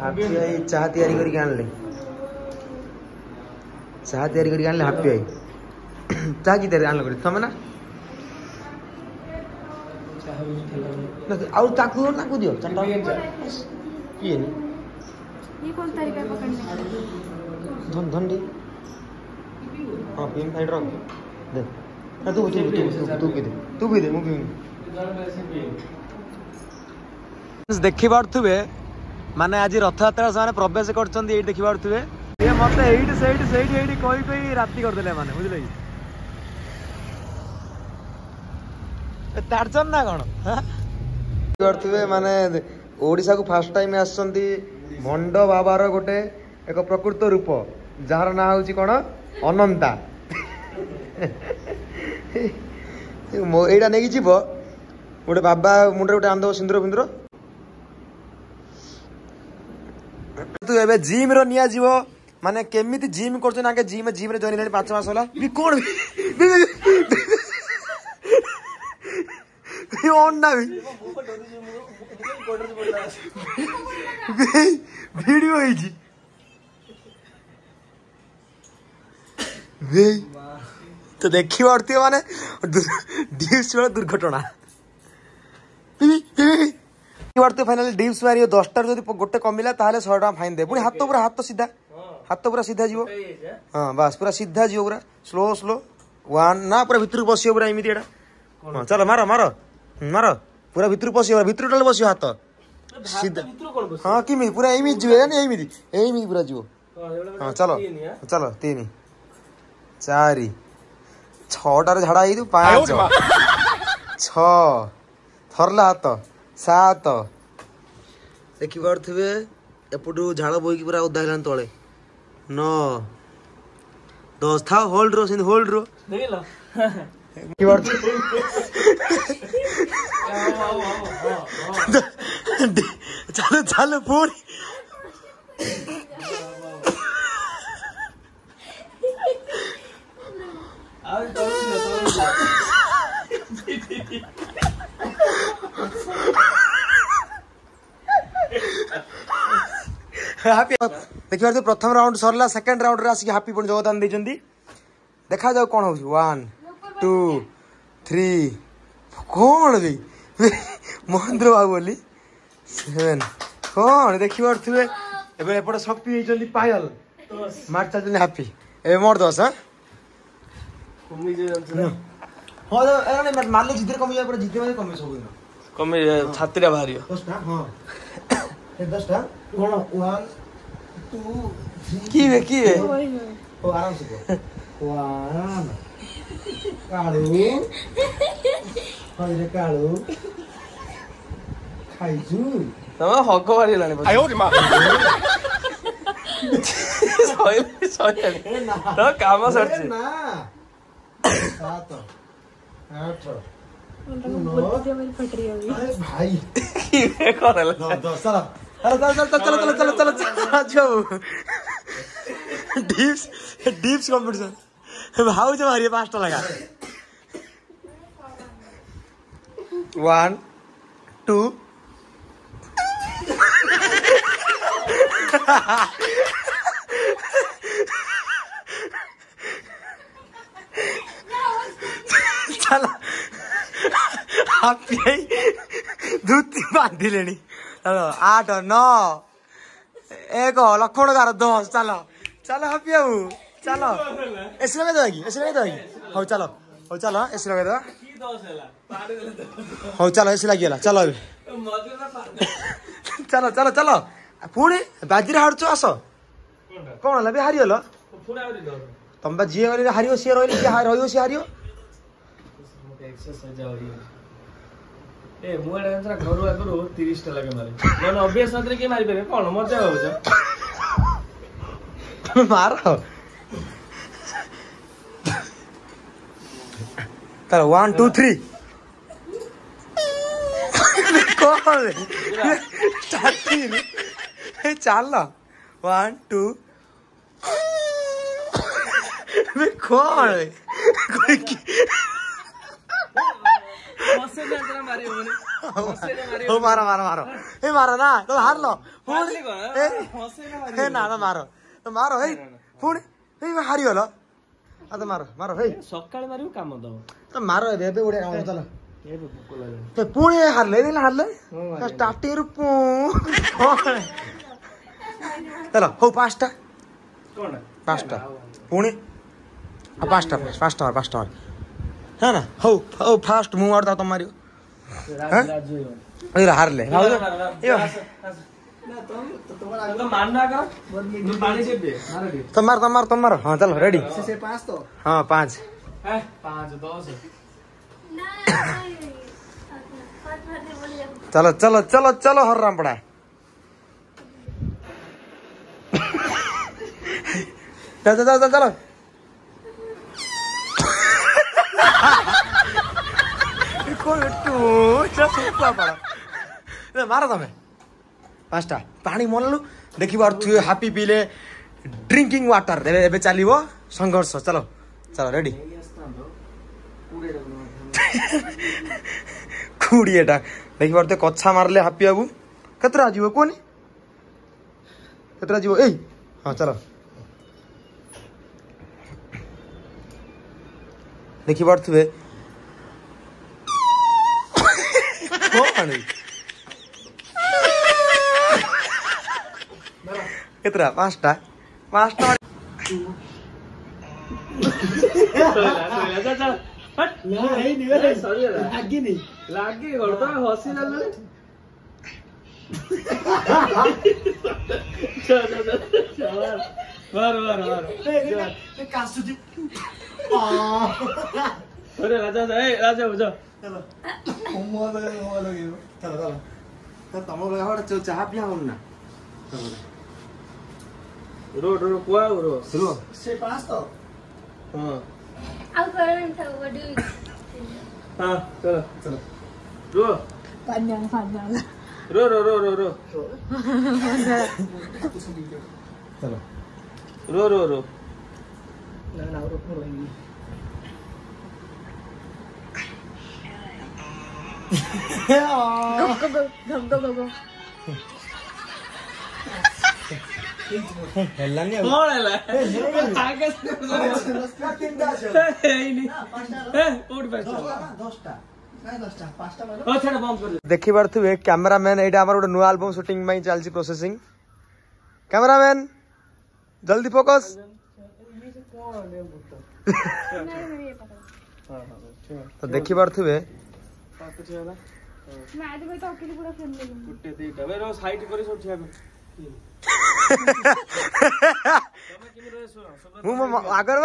happy ଭାଇ ଚାହା ତିଆରି କରିକି ଆଣିଲେ ହାପି ଭାଇ ଚାହା କି ତିଆରି ଆଣିଲ କରି ତମେ ନା ଆଉ ତାକୁ ଦିଅ ପିଏନି ଧଣ୍ଡି हाँ पीएम साइड रख दे ना तू पी दे मु पीऊँ देखि पार्थुबे माने आज रथ यात्रा से प्रवेश करछन्ती एई देखि पार्थुबे ये मते एइट सेइट कहि राति कर देले माने बुझले तारचन ना कोन करथुबे माने ओडिसा को फर्स्ट टाइम आछन्ती भंड बाबार गोटे एक प्रकृत रूप जार ना होची कोन अनंता एटा नहीं जीव गोटे बाबा मुंडे गोटे आंदो सिंदूर फिंदूर तू एबे जिम रो निया जीव माने केमिति जिम करछन आगे जिम रे जॉइन लेनी 5 मास होला बी कोन बी ऑन ना बी वीडियो है जी तो देखी पड़ती माने डिप्स वाला दुर्घटना फाइनली डिप्स मारी 10 टार गोटे कमिला ताले 100 टका फाइन दे पुणी हाथ पूरा सीधा जीव हाँ बस पूरा सीधा जीव पूरा स्लो वन ना पूरा भितर बसियो पूरा एमती एटा हाँ चलो मारो पूरा भितर पसियो भितर टाले बसियो हाथ सीधा हाँ किमी पूरा एमती जीव एमती पूरा जीव हाँ चलो 3 4 6 झाड़ा ही 5 6 थरला हाथ 7 देखी पारे एपटू झाड़ बोईकी पूरा उदा है तले 9 10 था होल्ड रो चलो पूरी देखिए प्रथम राउंड सरला सेकंड राउंड रे आसी हैप्पी पॉइंट जोगदान देजंदी देखा जाओ कौन हो 1 2 3 कौन दे महेंद्र बाबू बोली 7 कौन देखि पारथुबे एबे एपड शक्ति हेचंदी पायल मार चलनी हैप्पी ए मोर दोस हां कमी जे हां एने मारले जिते कमी जाय पर जिते माने कमी सब कमी छातीरा भारी 10 टा हां 10 टा कौन 1 2 की वे ओ आराम से 1 काळू हरे काळू खाइजु तमा हक मारी लाने आयो रे मां सॉरी तो काम सरछि ना 7 8 भाई चलो डिप्स कंपटीशन भाव जो मारिए 5 टा लगा 1 2 चलो धुती बांधी लेनी 8 9 1 लखन गार 10 चलो हैप्पी बाबू चलो एसी लगे दो हो चलो एसी लगे दो हो चलो एसी लगी चलो चलो पुणी बाजी हाड़ आस कौन है हारीगल तुम जी हार सी रही सी हार ए मुएडा घर आगु 30 टा लगे मारे मन अभ्यास नथरे के मारि पारे कोन मजा होछ मार चलो 1 2 3 कौन चल 1 2 कौन मारे हो मारो मारो मारो ए मारो ना तो हार लो पुणी ए ना ना मारो तो मारो हे पुणी ए हारी गलो आ तो मारो मारो हे सकाळे मारियो काम दो तो मारो ए बे उडे काम चलो ए भूख लागले तो पुणी हारले दिला हारले स्टार्टिंग रु चलो हो पांचटा कोण पांचटा पुणी पांचटा पांचटा पांचटा है ना हो हो फास्ट मुंह मारता तुम मारियो ए हारले तुम मार हाँ चलो रेडी हाँ 5 चलो चलो चलो चलो हर राम पड़ा चलो चलो चलो मार तमें 5टा पानी मनलु देखी पार्थ्यो हापी पीले ड्रिंकिंग वाटर एबे चलिबो संघर्ष चलो चलो रेडी कुड़ीटा देखी पार्थ्यो कच्छा मारले हापी बाबू केतरा जीवो कोनी केतरा जीवो ए हां चलो देखी पार्थ्यो केतरा 5टा चाह पिया ना रो कुआ रो से 5 तो हां अब करन था वडी हां चलो चलो रो panjang रो चलो रो ना रो go हेलानी कौन है आगे से देखी पार्थ्वे कैमरामैन एटा हमर गोटे नुआ एल्बम शूटिंग में चलछि प्रोसेसिंग कैमरामैन जल्दी फोकस तो देखी पार्थ्वे आगर